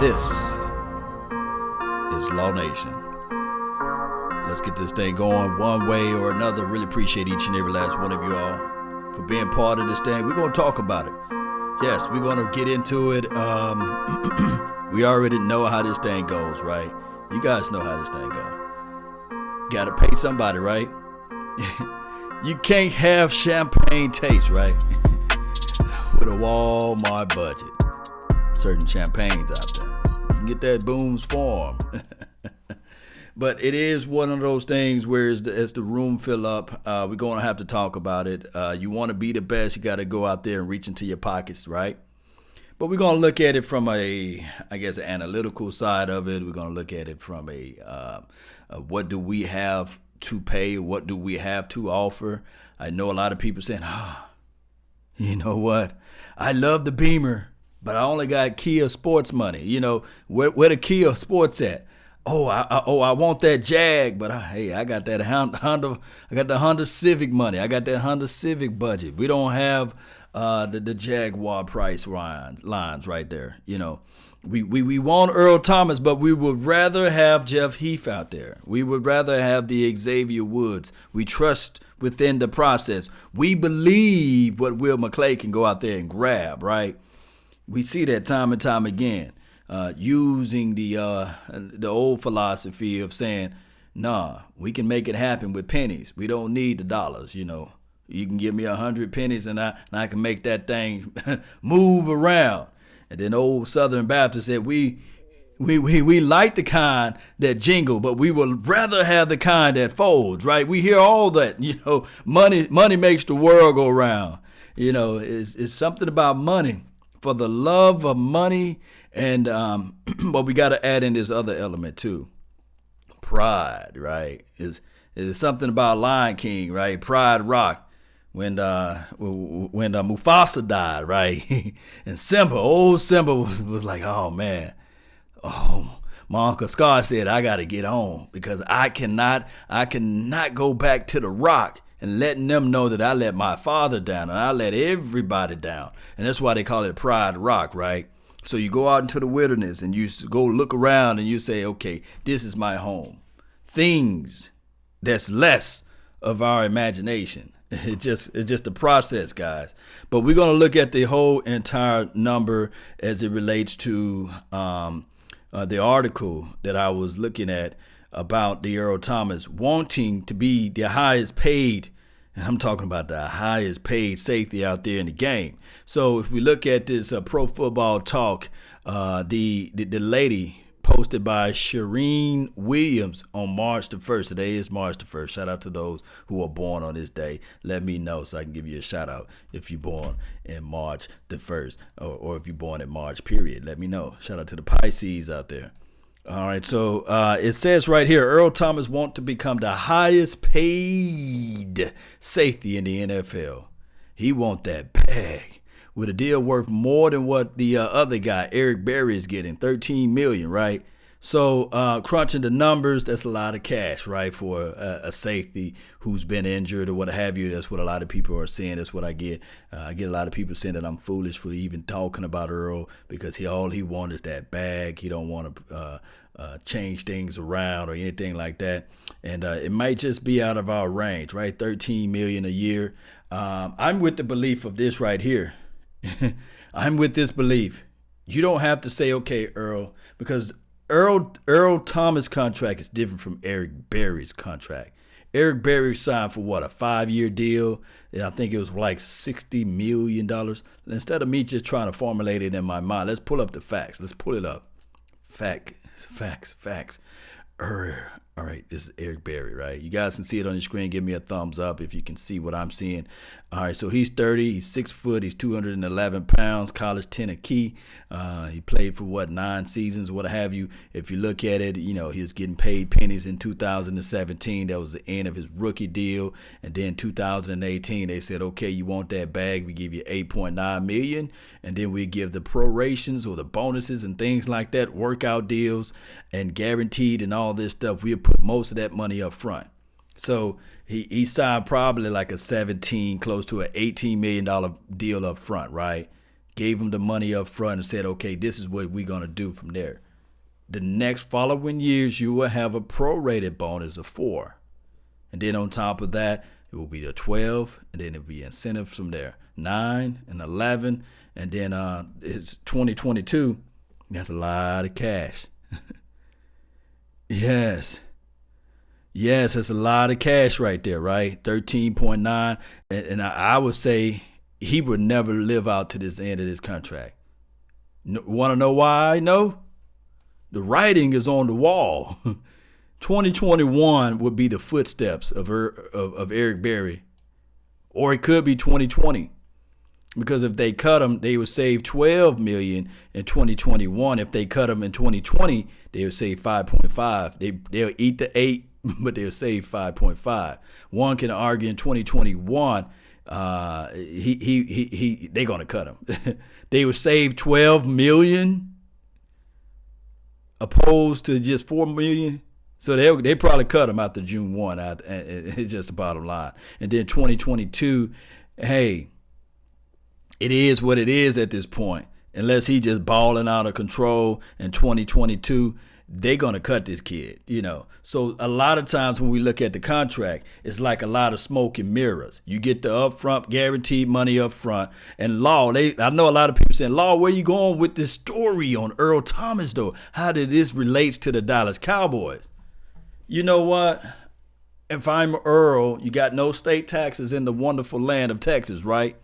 This is Law Nation. Let's get this thing going one way or another. Really appreciate each and every last one of you all for being part of this thing. We're going to talk about it. Yes, we're going to get into it. We already know how this thing goes, right? You guys know how this thing goes. Got to pay somebody, right? You can't have champagne taste, right? With a Walmart budget. Certain champagnes out there. You can get that Boone's Farm. But it is one of those things where as the room fill up, we're going to have to talk about it. You want to be the best, you got to go out there and reach into your pockets, right? But we're going to look at it from an analytical side of it. We're going to look at it from what do we have to pay? What do we have to offer? I know a lot of people saying, you know what? I love the Beamer, but I only got Kia Sports money. You know, where the Kia Sports at? I want that Jag, but I got that Honda. I got the Honda Civic money. I got that Honda Civic budget. We don't have the Jaguar price lines right there. You know, we want Earl Thomas, but we would rather have Jeff Heath out there. We would rather have the Xavier Woods. We trust within the process. We believe what Will McClay can go out there and grab, right? We see that time and time again, using the old philosophy of saying, nah, we can make it happen with pennies. We don't need the dollars, you know. You can give me 100 pennies and I can make that thing move around. And then old Southern Baptist said, we like the kind that jingle, but we would rather have the kind that folds, right? We hear all that, you know, money makes the world go round. You know, it's something about money. For the love of money, and but we got to add in this other element too. Pride, right? Is something about Lion King, right? Pride Rock. When Mufasa died, right? And old Simba was like, oh man, my Uncle Scar said I got to get on because I cannot go back to the rock and letting them know that I let my father down and I let everybody down. And that's why they call it Pride Rock, right? So you go out into the wilderness and you go look around and you say, okay, this is my home. Things that's less of our imagination. It's just a process, guys. But we're going to look at the whole entire number as it relates to the article that I was looking at about the Earl Thomas wanting to be the highest paid, and I'm talking about the highest paid safety out there in the game. So if we look at this Pro Football Talk, the lady posted by Shireen Williams on March the 1st. Today is March the 1st. Shout out to those who are born on this day. Let me know so I can give you a shout out if you're born in March the 1st or if you're born in March, period. Let me know. Shout out to the Pisces out there. All right, so it says right here, Earl Thomas wants to become the highest paid safety in the NFL. He want that bag with a deal worth more than what the other guy, Eric Berry, is getting, $13 million, right? So crunching the numbers, that's a lot of cash, right, for a safety who's been injured or what have you. That's what a lot of people are saying. That's what I get. I get a lot of people saying that I'm foolish for even talking about Earl because all he wants is that bag. He don't want to change things around or anything like that. And it might just be out of our range, right? $13 million a year. I'm with the belief of this right here. I'm with this belief. You don't have to say, okay, Earl, because Earl Thomas' contract is different from Eric Berry's contract. Eric Berry signed for what, a 5-year deal? And I think it was like $60 million. Instead of me just trying to formulate it in my mind, let's pull up the facts. Let's pull it up. Facts. All right, this is Eric Berry, right? You guys can see it on your screen. Give me a thumbs up if you can see what I'm seeing. All right, so he's 30. He's 6 foot. He's 211 pounds. College Tennessee. He played for 9 seasons, what have you. If you look at it, you know, he was getting paid pennies in 2017. That was the end of his rookie deal. And then 2018, they said, okay, you want that bag? We give you $8.9 million, and then we give the prorations or the bonuses and things like that, workout deals and guaranteed and all this stuff. We'll put most of that money up front. So he signed probably like a 17, close to an $18 million deal up front, right? gave him the money up front and said, okay, this is what we're going to do from there. The next following years, you will have a prorated bonus of 4. And then on top of that, it will be the 12, and then it will be incentives from there. 9 and 11, and then it's 2022. That's a lot of cash. Yes, that's a lot of cash right there, right? 13.9. And I would say he would never live out to this end of this contract. Want to know why? No. The writing is on the wall. 2021 would be the footsteps of Eric Berry. Or it could be 2020. Because if they cut him, they would save $12 million in 2021. If they cut him in 2020, they would save 5.5. They'll eat the 8, but they'll save 5.5. One can argue in 2021, they're gonna cut him. They would save $12 million opposed to just $4 million. So they probably cut him after June 1. And it's just the bottom line. And then 2022, hey. It is what it is at this point. Unless he just balling out of control in 2022, they're going to cut this kid, So a lot of times when we look at the contract, it's like a lot of smoke and mirrors. You get the upfront guaranteed money up front. And Law, I know a lot of people saying, Law, where you going with this story on Earl Thomas, though? How did this relates to the Dallas Cowboys? You know what? If I'm Earl, you got no state taxes in the wonderful land of Texas, right?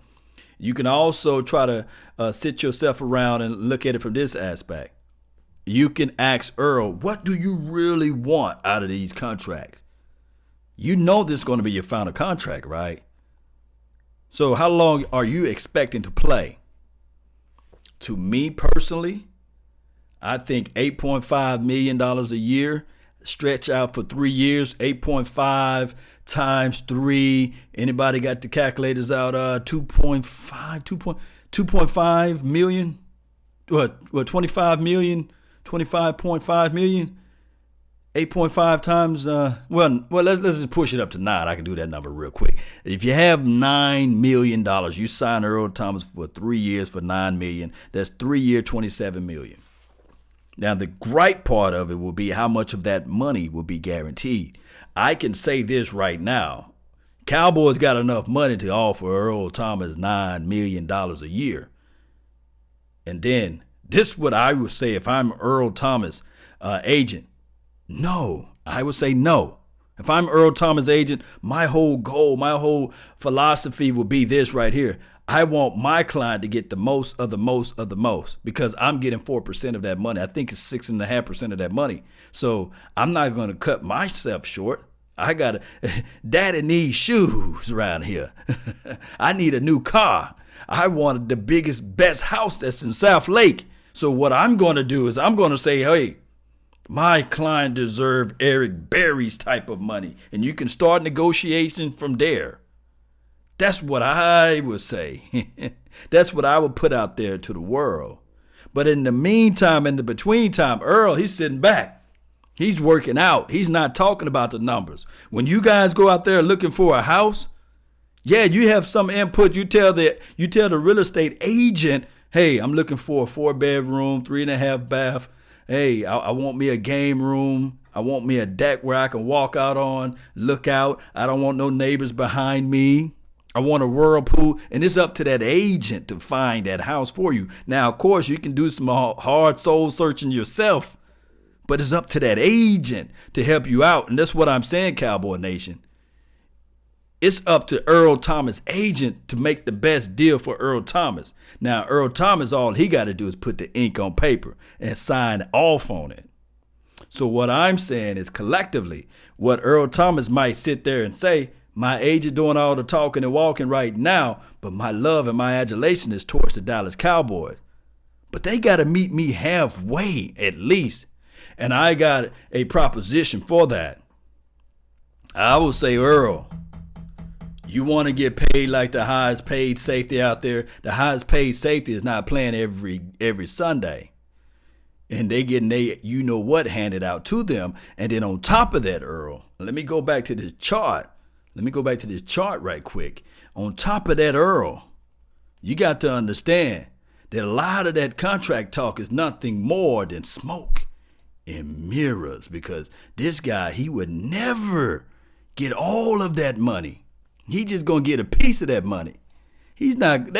You can also try to sit yourself around and look at it from this aspect. You can ask Earl, what do you really want out of these contracts? You know this is going to be your final contract, right? So how long are you expecting to play? To me personally, I think $8.5 million a year, stretch out for 3 years, 8.5 times 3. Anybody got the calculators out? 2.5 million. What? 25 million. 25.5 million. 8.5 times. Let's just push it up to 9. I can do that number real quick. If you have $9 million, you sign Earl Thomas for 3 years for $9 million. That's 3 year, $27 million. Now, the gripe part of it will be how much of that money will be guaranteed. I can say this right now. Cowboys got enough money to offer Earl Thomas $9 million a year. And then, this is what I would say if I'm Earl Thomas' agent. No, I would say no. If I'm Earl Thomas' agent, my whole goal, my whole philosophy would be this right here. I want my client to get the most of the most of the most because I'm getting 4% of that money. I think it's 6.5% of that money. So I'm not going to cut myself short. Daddy needs shoes around here. I need a new car. I wanted the biggest, best house that's in South Lake. So what I'm going to do is I'm going to say, hey, my client deserves Eric Berry's type of money. And you can start negotiation from there. That's what I would say. That's what I would put out there to the world. But in the meantime, in the between time, Earl, he's sitting back. He's working out. He's not talking about the numbers. When you guys go out there looking for a house, yeah, you have some input. You tell the real estate agent, hey, I'm looking for a 4-bedroom, 3.5 bath. Hey, I want me a game room. I want me a deck where I can walk out on, look out. I don't want no neighbors behind me. I want a whirlpool, and it's up to that agent to find that house for you. Now, of course, you can do some hard soul searching yourself, but it's up to that agent to help you out. And that's what I'm saying, Cowboy Nation. It's up to Earl Thomas' agent to make the best deal for Earl Thomas. Now, Earl Thomas, all he got to do is put the ink on paper and sign off on it. So what I'm saying is collectively, what Earl Thomas might sit there and say, my agent doing all the talking and walking right now, but my love and my adulation is towards the Dallas Cowboys. But they got to meet me halfway at least. And I got a proposition for that. I will say, Earl, you want to get paid like the highest paid safety out there. The highest paid safety is not playing every Sunday. And they getting you know what handed out to them. And then on top of that, Earl, let me go back to this chart. Right quick. On top of that, Earl, you got to understand that a lot of that contract talk is nothing more than smoke and mirrors, because this guy, he would never get all of that money. He just gonna get a piece of that money. They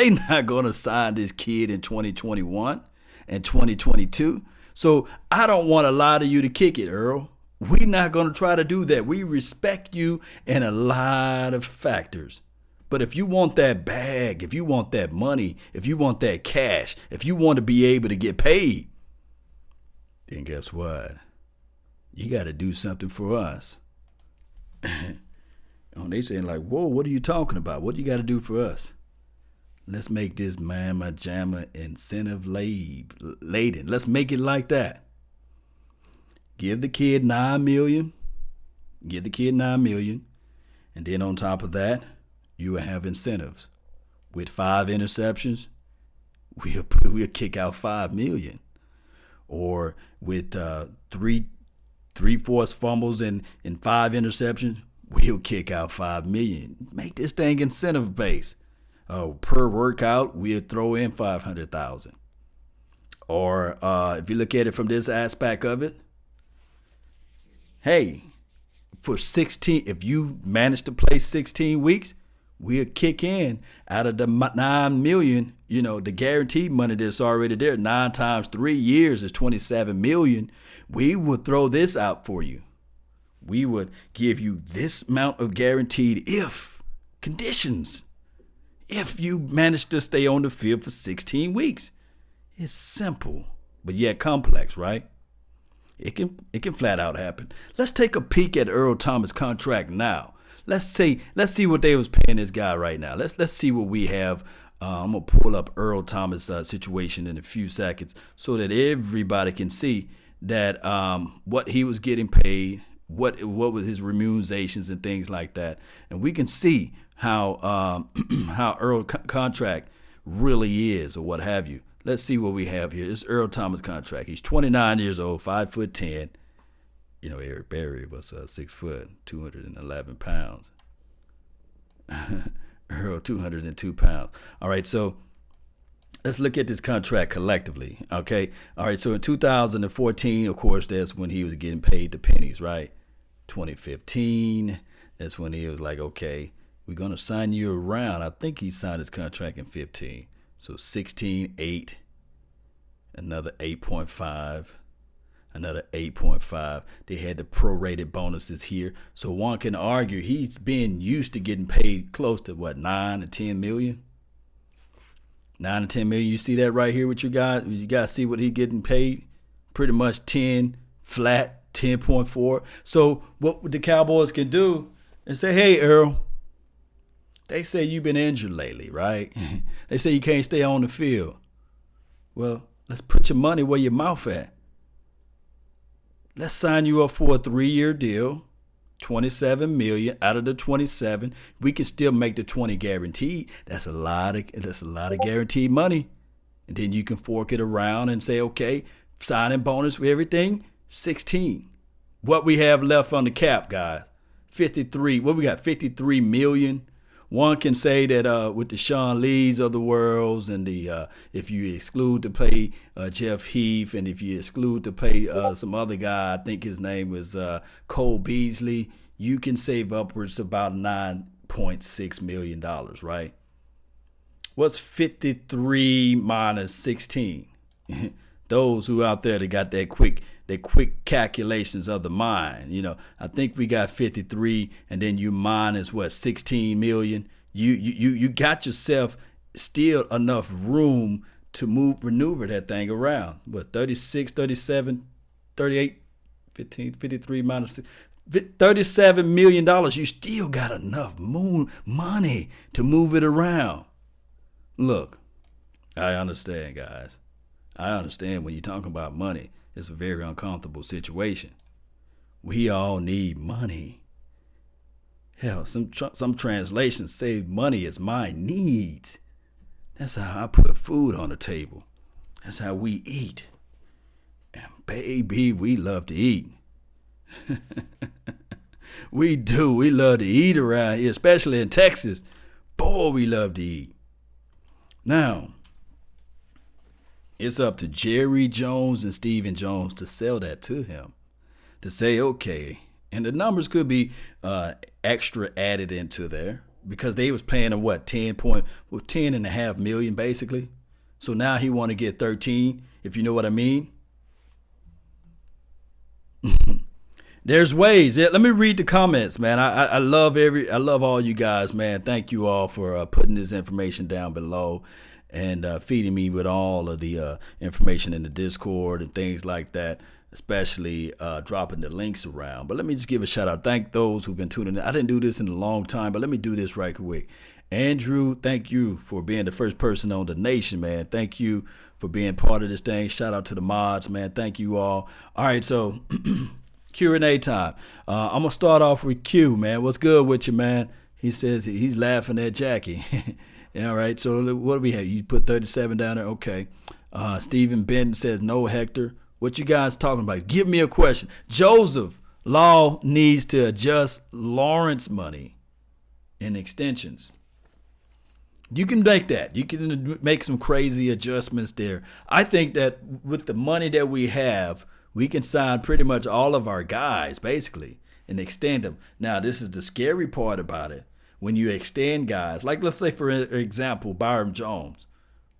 not gonna sign this kid in 2021 and 2022. So I don't want a lot of you to kick it, Earl. We not gonna try to do that. We respect you in a lot of factors. But if you want that bag, if you want that money, if you want that cash, if you want to be able to get paid, then guess what? You got to do something for us. They saying like, whoa, what are you talking about? What do you got to do for us? Let's make this Mama Jamma incentive laden. Let's make it like that. Give the kid $9 million. Give the kid $9 million. And then on top of that, you will have incentives. With 5 interceptions, we'll kick out $5 million. Or with three forced fumbles and 5 interceptions, we'll kick out $5 million. Make this thing incentive based. Per workout, we'll throw in $500,000. Or if you look at it from this aspect of it, hey, for 16, if you manage to play 16 weeks, we'll kick in out of the $9 million, the guaranteed money that's already there. 9 times 3 years is $27 million. We will throw this out for you. We would give you this amount of guaranteed if conditions. If you manage to stay on the field for 16 weeks. It's simple, but yet complex, right? It can flat out happen. Let's take a peek at Earl Thomas' contract now. Let's see what they was paying this guy right now. Let's see what we have. I'm gonna pull up Earl Thomas' situation in a few seconds so that everybody can see that what he was getting paid, what was his remunerations and things like that, and we can see how Earl contract really is or what have you. Let's see what we have here. This is Earl Thomas contract. He's 29 years old, 5'10". Eric Berry was 6 foot, 211 pounds. Earl, 202 pounds. All right, so let's look at this contract collectively, okay? All right, so in 2014, of course, that's when he was getting paid the pennies, right? 2015, that's when he was like, okay, we're going to sign you around. I think he signed his contract in 15. So 16, 8, another 8.5. Another 8.5. They had the prorated bonuses here. So one can argue he's been used to getting paid close to 9 to 10 million. 9 to 10 million. You see that right here with you guys? You guys see what he's getting paid? Pretty much 10 flat, 10.4. So what the Cowboys can do is say, hey, Earl, they say you've been injured lately, right? They say you can't stay on the field. Well, let's put your money where your mouth at. Let's sign you up for a 3-year deal, $27 million. Out of the 27, we can still make the 20 guaranteed. That's a lot of guaranteed money. And then you can fork it around and say, okay, signing bonus for everything, 16. What we have left on the cap, guys, 53. What we got? 53 million. One can say that with the Sean Lees of the worlds and the if you exclude to pay Jeff Heath, and if you exclude to pay some other guy, I think his name was Cole Beasley, you can save upwards about $9.6 million, right? What's 53 minus 16? Those who out there that got that quick calculations of the mind. I think we got 53, and then you minus 16 million. You got yourself still enough room to maneuver that thing around. 36, 37, 38, 15, 53 minus $37 million. You still got enough money to move it around. Look, I understand, guys. I understand when you're talking about money. It's a very uncomfortable situation. We all need money. Hell, some translations say money is my needs. That's how I put food on the table. That's how we eat. And baby, we love to eat. We do. We love to eat around here, especially in Texas. Boy, we love to eat. Now, It's up to Jerry Jones and Stephen Jones to sell that to him. To say, okay, and the numbers could be extra added into there because they was paying him what 10.5 million basically. So now he want to get 13, if you know what I mean. There's ways. Yeah, let me read the comments, man. I love all you guys, man. Thank you all for putting this information down below and feeding me with all of the information in the Discord and things like that, especially dropping the links around. But let me just give a shout out. Thank those who've been tuning in. I didn't do this in a long time, but let me do this right quick. Andrew, thank you for being the first person on the nation, man. Thank you for being part of this thing. Shout out to the mods, man. Thank you all. All right, so Q&A time. I'm going to start off with Q, man. What's good with you, man? He says he's laughing at Jackie. All right, so what do we have? You put 37 down there? Okay. Stephen Benton says, no, Hector. What you guys talking about? Give me a question. Joseph, Law needs to adjust Lawrence money in extensions. You can make that. You can make some crazy adjustments there. I think that with the money that we have, we can sign pretty much all of our guys, basically, and extend them. Now, this is the scary part about it. When you extend guys, like let's say, for example, Byron Jones,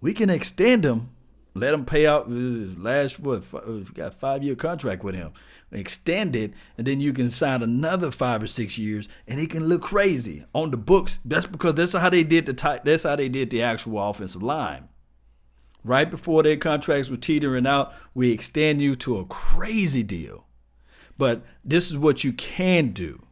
we can extend him, let him pay out last, we got a 5-year contract with him. Extend it, and then you can sign another 5 or 6 years, and it can look crazy on the books. That's because that's how they did the actual offensive line. Right before their contracts were teetering out, we extend you to a crazy deal. But this is what you can do.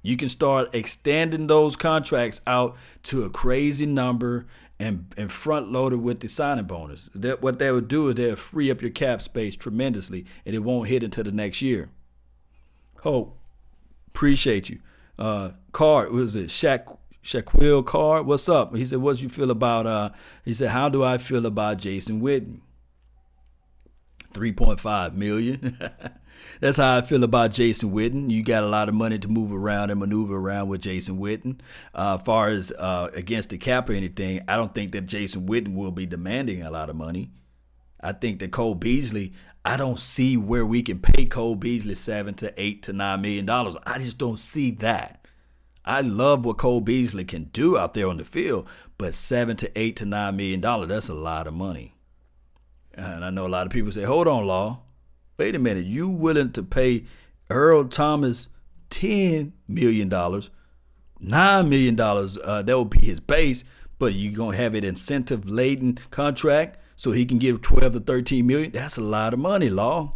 You can start extending those contracts out to a crazy number and front load it with the signing bonus. What they would do is they'll free up your cap space tremendously, and it won't hit until the next year. Hope, appreciate you. Card, what is it? Shaquille Card, what's up? He said, what do you feel about, he said, how do I feel about Jason Witten? 3.5 million. That's how I feel about Jason Witten. You got a lot of money to move around and maneuver around with Jason Witten. As far as against the cap or anything, I don't think that Jason Witten will be demanding a lot of money. I think that Cole Beasley, I don't see where we can pay Cole Beasley $7 to $8 to $9 million. I just don't see that. I love what Cole Beasley can do out there on the field, but $7 to $8 to $9 million, that's a lot of money. And I know a lot of people say, hold on, Law. Wait a minute, you willing to pay Earl Thomas $10 million, $9 million, that will be his base, but you're going to have an incentive-laden contract so he can give 12 to 13 million? That's a lot of money, Law.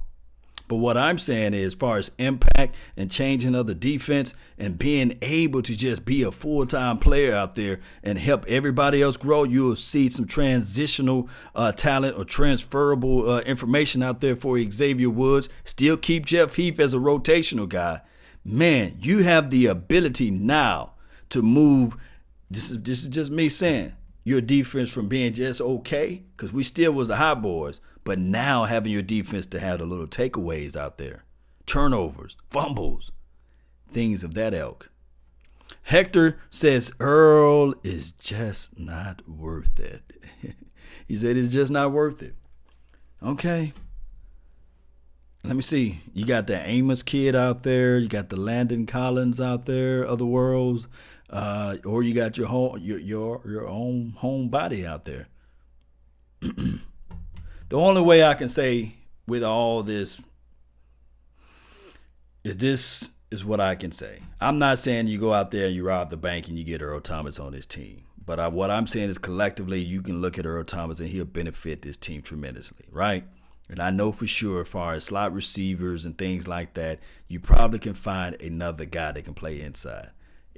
But what I'm saying is, as far as impact and changing of the defense and being able to just be a full-time player out there and help everybody else grow, you'll see some transitional talent or transferable information out there for Xavier Woods. Still keep Jeff Heath as a rotational guy. Man, you have the ability now to move. This is just me saying, your defense from being just okay, because we still was the hot boys, but now having your defense to have the little takeaways out there, turnovers, fumbles, things of that ilk. Hector says Earl is just not worth it. He said it's just not worth it. Okay. Let me see. You got the Amos kid out there. You got the Landon Collins out there, other worlds, or you got your own home body out there. The only way I can say with all this is what I can say. I'm not saying you go out there and you rob the bank and you get Earl Thomas on this team. But what I'm saying is collectively you can look at Earl Thomas and he'll benefit this team tremendously, right? And I know for sure as far as slot receivers and things like that, you probably can find another guy that can play inside.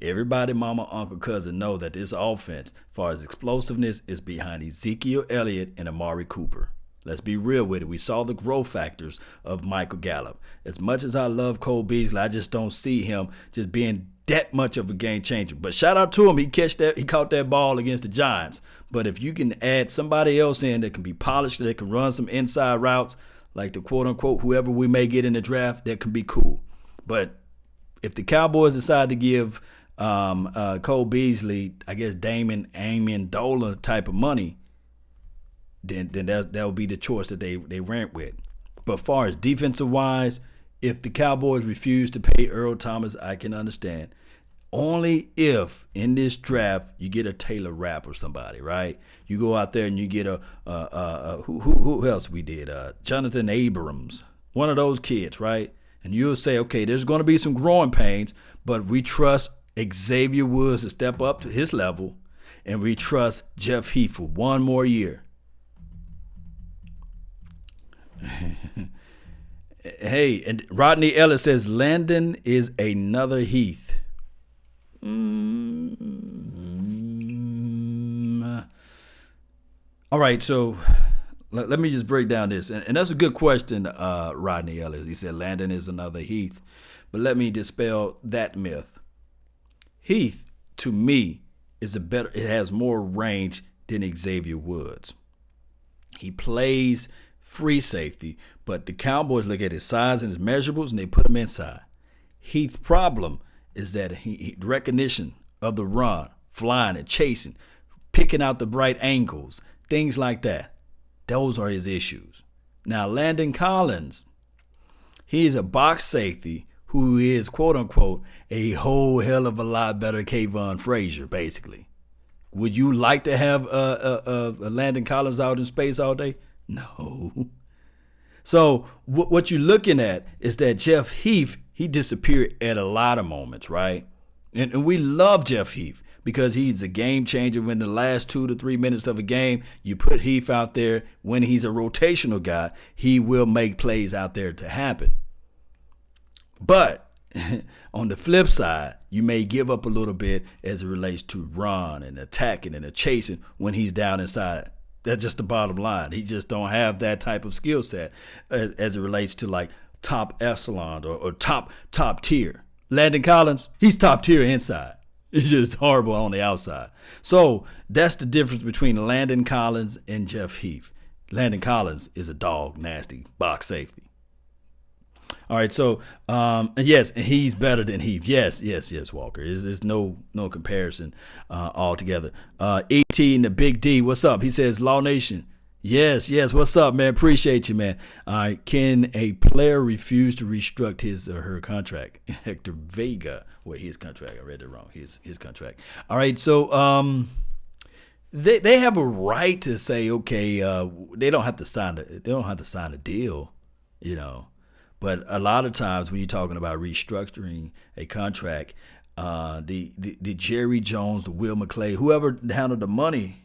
Everybody, mama, uncle, cousin know that this offense, as far as explosiveness, is behind Ezekiel Elliott and Amari Cooper. Let's be real with it. We saw the growth factors of Michael Gallup. As much as I love Cole Beasley, I just don't see him just being that much of a game changer. But shout out to him. He caught that ball against the Giants. But if you can add somebody else in that can be polished, that can run some inside routes, like the quote-unquote whoever we may get in the draft, that can be cool. But if the Cowboys decide to give Cole Beasley, I guess Damon Amendola type of money, then that would be the choice that they went with. But as far as defensive wise, if the Cowboys refuse to pay Earl Thomas, I can understand. Only if in this draft you get a Taylor Rapp or somebody, right? You go out there and you get who else we did? Jonathan Abrams, one of those kids, right? And you'll say, okay, there's going to be some growing pains, but we trust Xavier Woods to step up to his level, and we trust Jeff Heath for one more year. Hey, and Rodney Ellis says Landon is another Heath. All right, so let me just break down this. And that's a good question, Rodney Ellis. He said Landon is another Heath. But let me dispel that myth. Heath, to me, it has more range than Xavier Woods. He plays free safety, but the Cowboys look at his size and his measurables and they put him inside. Heath's problem is that he recognition of the run, flying and chasing, picking out the right angles, things like that. Those are his issues. Now, Landon Collins, he's a box safety who is, quote unquote, a whole hell of a lot better Kayvon Frazier, basically. Would you like to have a Landon Collins out in space all day? No. So what you're looking at is that Jeff Heath, he disappeared at a lot of moments, right? And we love Jeff Heath because he's a game changer. When the last 2 to 3 minutes of a game, you put Heath out there, when he's a rotational guy, he will make plays out there to happen. But on the flip side, you may give up a little bit as it relates to run and attacking and chasing when he's down inside. That's just the bottom line. He just don't have that type of skill set as it relates to like top echelon or top tier. Landon Collins, he's top tier inside. It's just horrible on the outside. So that's the difference between Landon Collins and Jeff Heath. Landon Collins is a dog, nasty box safety. All right, so yes, he's better than Heath. Yes, Walker. There's no comparison altogether. E.T. and the Big D, what's up? He says, Law Nation. Yes, what's up, man? Appreciate you, man. All right, can a player refuse to restructure his or her contract? Hector Vega, his contract. I read it wrong. His contract. All right, so they have a right to say, okay, they don't have to sign a deal, you know. But a lot of times when you're talking about restructuring a contract, the Jerry Jones, the Will McClay, whoever handled the money,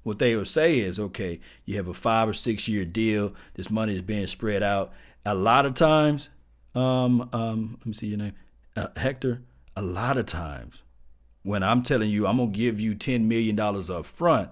what they will say is, okay, you have a 5 or 6 year deal. This money is being spread out. A lot of times, let me see your name, Hector. A lot of times, when I'm telling you I'm gonna give you $10 million up front,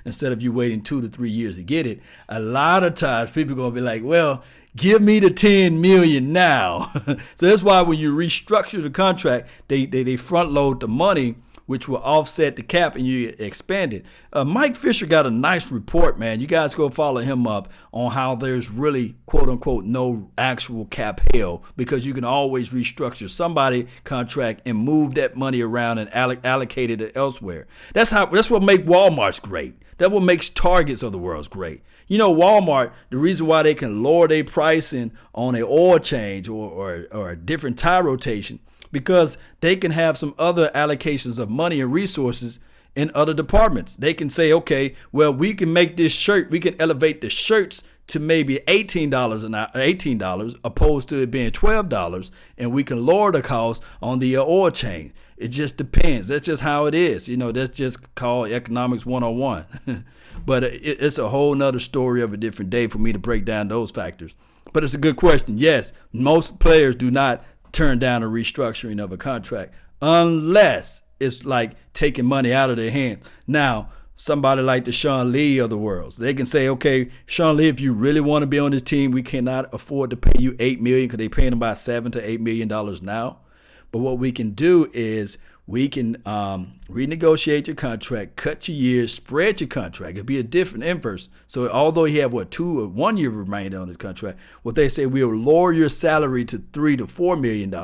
instead of you waiting 2 to 3 years to get it, a lot of times people are gonna be like, well, give me the $10 million now. So that's why when you restructure the contract, they front load the money, which will offset the cap, and you expand it. Mike Fisher got a nice report, man. You guys go follow him up on how there's really, quote unquote, no actual cap hell, because you can always restructure somebody's contract and move that money around and allocate it elsewhere. That's what makes Walmart's great. That's what makes Targets of the world's great. You know, Walmart, the reason why they can lower their pricing on an oil change or a different tire rotation, because they can have some other allocations of money and resources in other departments. They can say, okay, well, we can make this shirt, we can elevate the shirts to maybe $18 opposed to it being $12, and we can lower the cost on the oil change. It just depends. That's just how it is. You know, that's just called economics 101. But it's a whole nother story of a different day for me to break down those factors. But it's a good question. Yes, most players do not turn down a restructuring of a contract unless it's like taking money out of their hands. Now, somebody like the Sean Lee of the world, they can say, okay, Sean Lee, if you really want to be on this team, we cannot afford to pay you $8 million because they're paying about $7 to $8 million now. But what we can do is we can renegotiate your contract, cut your years, spread your contract. It'll be a different inverse. So although he have 2 or 1 year remaining on his contract, what they say, we'll lower your salary to $3 to $4 million,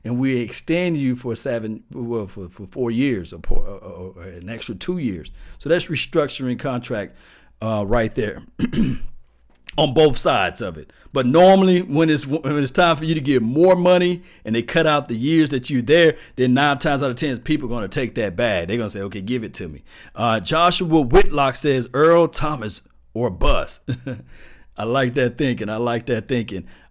and we extend you for 4 years or an extra 2 years. So that's restructuring contract right there. On both sides of it. But normally when it's time for you to get more money and they cut out the years that you're there, then 9 times out of 10 people are going to take that bag. They're going to say, okay, give it to me. Joshua Whitlock says Earl Thomas or bust. I like that thinking.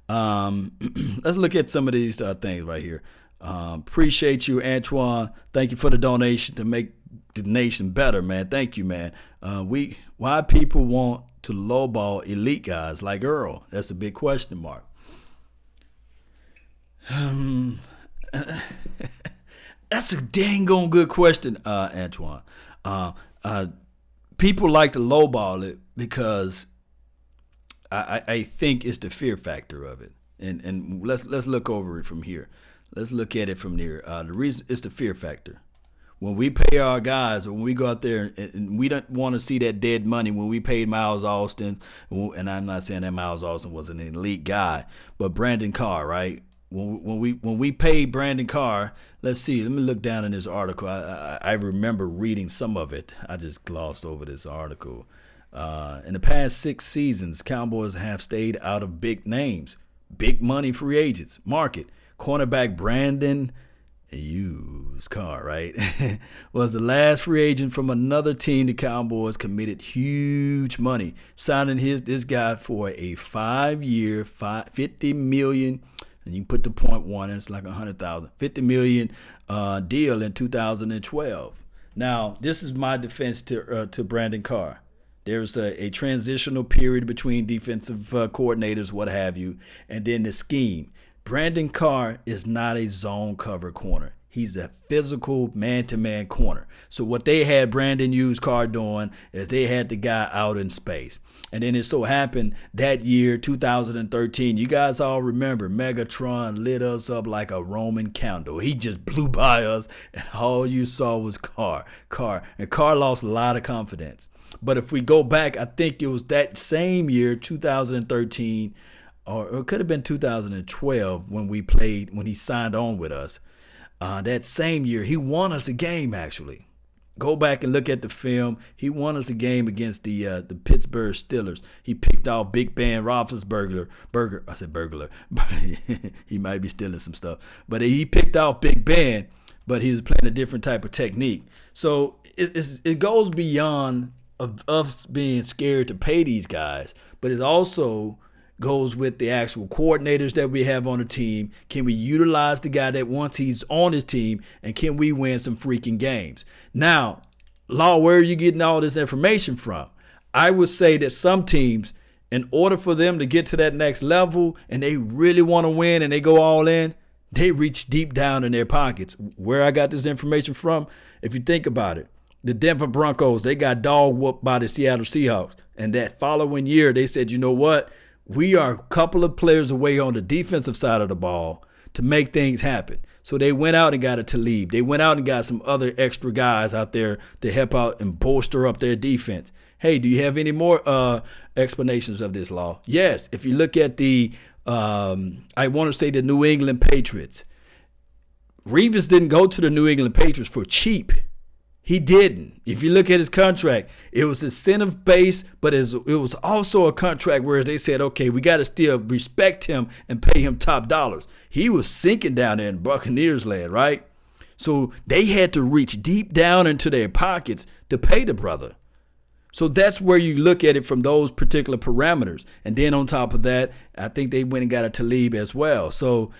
Let's look at some of these things right here. Appreciate you, Antoine. Thank you for the donation to make the nation better, man. Thank you, man. Why people want to lowball elite guys like Earl? That's a big question mark. That's a dang on good question, Antoine. People like to lowball it because I think it's the fear factor of it. And let's look over it from here. Let's look at it from there. The reason it's the fear factor. When we pay our guys, or when we go out there and we don't want to see that dead money, when we paid Miles Austin, and I'm not saying that Miles Austin was an elite guy, but Brandon Carr, right? When we paid Brandon Carr, let's see, let me look down in this article. I remember reading some of it. I just glossed over this article. In the past 6 seasons, Cowboys have stayed out of big names, big money free agents, market. Cornerback Brandon Carr, right, was the last free agent from another team. The Cowboys committed huge money, signing this guy for a 5-year, $50 million, and you can put the 0.1, and it's like $100,000, $50 million deal in 2012. Now, this is my defense to Brandon Carr. There's a transitional period between defensive coordinators, what have you, and then the scheme. Brandon Carr is not a zone cover corner. He's a physical man-to-man corner. So what they had Brandon Carr doing is they had the guy out in space. And then it so happened that year, 2013, you guys all remember Megatron lit us up like a Roman candle. He just blew by us, and all you saw was Carr. And Carr lost a lot of confidence. But if we go back, I think it was that same year, 2013, or it could have been 2012 when he signed on with us. That same year, he won us a game, actually. Go back and look at the film. He won us a game against the Pittsburgh Steelers. He picked off Big Ben Roethlisberger. I said burglar. He might be stealing some stuff. But he picked off Big Ben, but he was playing a different type of technique. So it goes beyond of us being scared to pay these guys, but it also goes with the actual coordinators that we have on the team. Can we utilize the guy that once he's on his team, and can we win some freaking games? Now, Law, where are you getting all this information from? I would say that some teams, in order for them to get to that next level and they really want to win and they go all in, they reach deep down in their pockets. Where I got this information from, if you think about it, the Denver Broncos, they got dog whooped by the Seattle Seahawks. And that following year, they said, you know what? We are a couple of players away on the defensive side of the ball to make things happen. So they went out and got a Talib. They went out and got some other extra guys out there to help out and bolster up their defense. Hey, do you have any more explanations of this, Law? Yes. If you look at the, I want to say the New England Patriots. Revis didn't go to the New England Patriots for cheap. He didn't. If you look at his contract, it was incentive-based, but it was also a contract where they said, okay, we got to still respect him and pay him top dollars. He was sinking down there in Buccaneers land, right? So they had to reach deep down into their pockets to pay the brother. So that's where you look at it from those particular parameters. And then on top of that, I think they went and got a Talib as well. So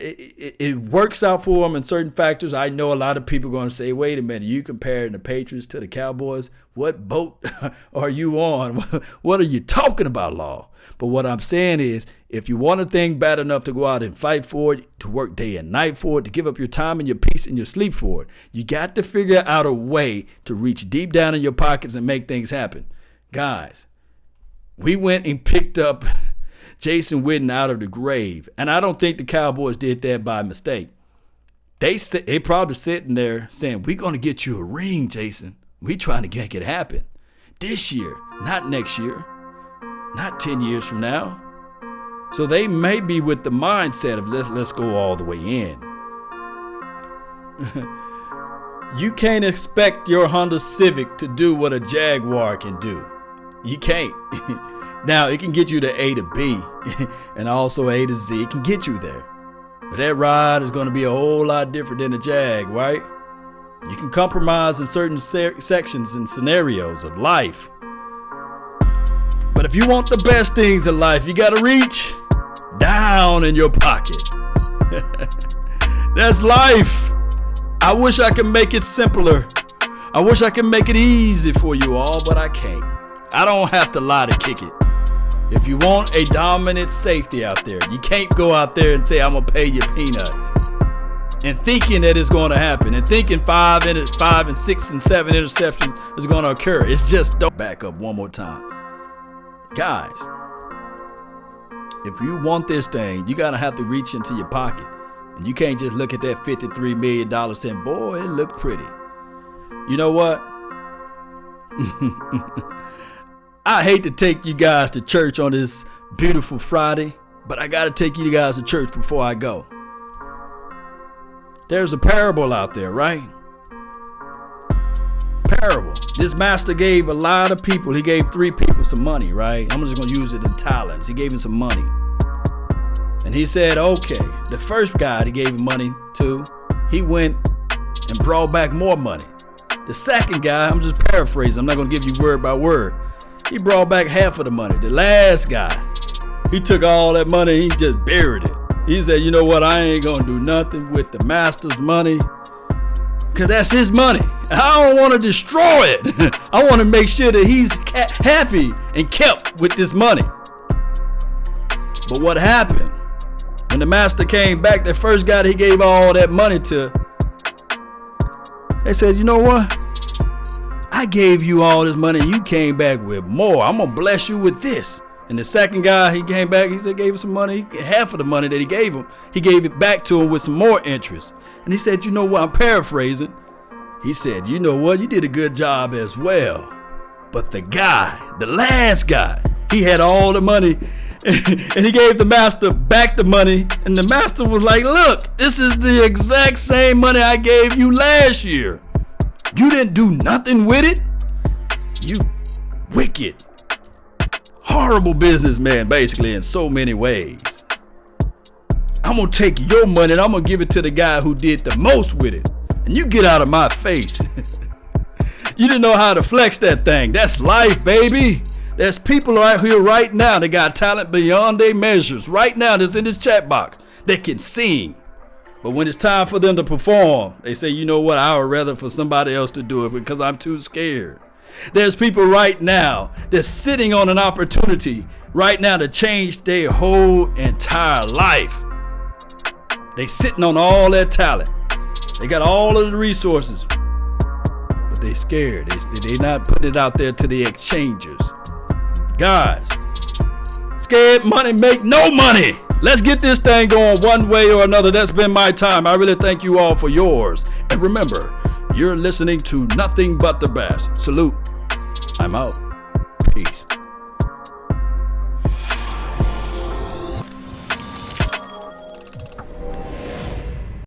it works out for them in certain factors. I know a lot of people are going to say, wait a minute, you comparing the Patriots to the Cowboys? What boat are you on? What are you talking about, Law? But what I'm saying is, if you want a thing bad enough to go out and fight for it, to work day and night for it, to give up your time and your peace and your sleep for it, you got to figure out a way to reach deep down in your pockets and make things happen. Guys, we went and picked up Jason Witten out of the grave. And I don't think the Cowboys did that by mistake. They probably sitting there saying, we're going to get you a ring, Jason. We trying to make it happen this year, not next year, not 10 years from now. So they may be with the mindset of let's go all the way in. You can't expect your Honda Civic to do what a Jaguar can do. You can't. Now, it can get you to A to B and also A to Z. It can get you there. But that ride is going to be a whole lot different than a Jag, right? You can compromise in certain sections and scenarios of life. But if you want the best things in life, you got to reach down in your pocket. That's life. I wish I could make it simpler. I wish I could make it easy for you all, but I can't. I don't have to lie to kick it. If you want a dominant safety out there, you can't go out there and say, I'm going to pay you peanuts. And thinking that it's going to happen. And thinking 5 and 6 and 7 interceptions is going to occur. It's just don't. Back up one more time. Guys, if you want this thing, you got to have to reach into your pocket. And you can't just look at that $53 million saying, boy, it looked pretty. You know what? I hate to take you guys to church on this beautiful Friday, but I got to take you guys to church before I go. There's a parable out there, right? Parable. This master gave a lot of people, he gave 3 people some money, right? I'm just going to use it in talents. He gave him some money. And he said, okay, the first guy he gave him money to, he went and brought back more money. The second guy, I'm just paraphrasing, I'm not going to give you word by word. He brought back half of the money. The last guy, he took all that money, he just buried it. He said, you know what, I ain't going to do nothing with the master's money because that's his money. I don't want to destroy it. I want to make sure that he's happy and kept with this money. But what happened? When the master came back, the first guy that he gave all that money to, they said, you know what? I gave you all this money and you came back with more. I'm going to bless you with this. And the second guy, he came back, he said, gave him some money. Half of the money that he gave him, he gave it back to him with some more interest. And he said, you know what? I'm paraphrasing. He said, you know what? You did a good job as well. But the guy, the last guy, he had all the money and he gave the master back the money. And the master was like, look, this is the exact same money I gave you last year. You didn't do nothing with it. You wicked, horrible businessman, basically, in so many ways. I'm going to take your money and I'm going to give it to the guy who did the most with it. And you get out of my face. You didn't know how to flex that thing. That's life, baby. There's people out here right now that got talent beyond their measures. Right now, that's in this chat box. They can sing. But when it's time for them to perform, they say, you know what, I would rather for somebody else to do it because I'm too scared. There's people right now that's sitting on an opportunity right now to change their whole entire life. They sitting on all that talent. They got all of the resources, but they scared. They not putting it out there to the exchangers. Guys, scared money make no money. Let's get this thing going one way or another. That's been my time. I really thank you all for yours. And remember, you're listening to nothing but the best. Salute. I'm out. Peace.